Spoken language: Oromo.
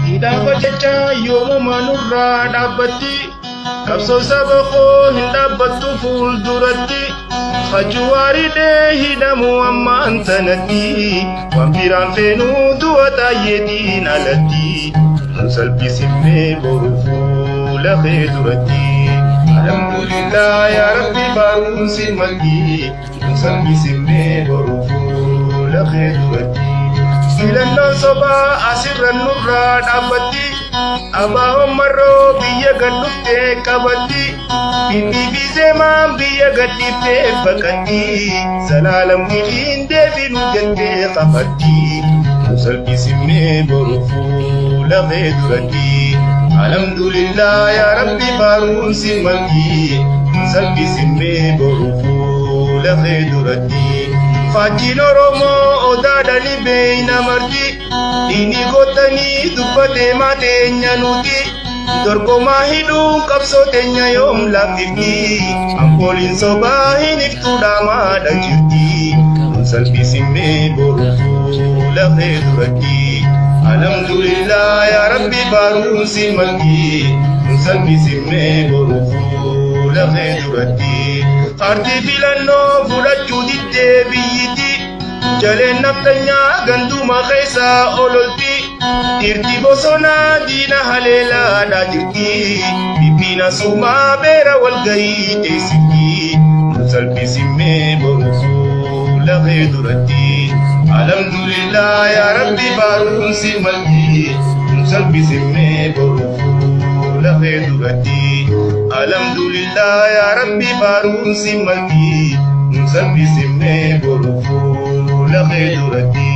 Hidhaan jecha yoomuma nurraa dhaabbatti qabsoo saba koo hin dhaabbattu fuulduratti hajuwaaridhee hidhamu ammaan tanatti waan biraan feenuu du'a taayyeetiin alatti nu salphisimmee boru fuula kee duratti alhamdulillah yaa rabbi baarumsi malki nu salphisimmee boru fuula kee duratti filannoon sobaa asirran nurraa dhaabbatti abaa'oon marroo biyya gadhuftee qabatti bindifisee maan biyya gadhiiftee baqatti salaalam hidhiin deebinu jettee qabatti nu salphisimmee boru fuula kee duratti alhamdulillah yaa rabbi baarumsi malki nu salphisimmee boru fuula kee duratti Faajjiin Oromoo odaadhani beeyna marti dhiini gootanii dubbatee maateenya nuti dorgomaa hidhuun qabsoo teenya yoom laaffifti ampooliin sobaa hin iftuudhaa maadha jirti nu salphisimmee boru fuula kee duratti alhamdulillah yaa rabbi baarumsi malki nu salphisimmee boru fuula kee duratti Arti filannoo fudhachuu diddee biyyiti jaleen naftanyaa ganduma keessaa ololti dhirti bosonaa diina haleelaadhaa jirti bibbiina sumaa beera walgayii teessifti nu salphisimmee boru fuula kee duratti alhamdulillah yaa rabbi baarumsi malki nu salphisimmee boru fuula kee duratti alhamdulillah yaa rabbi baarumsi malki nu salphisimmee boru fuula kee duratti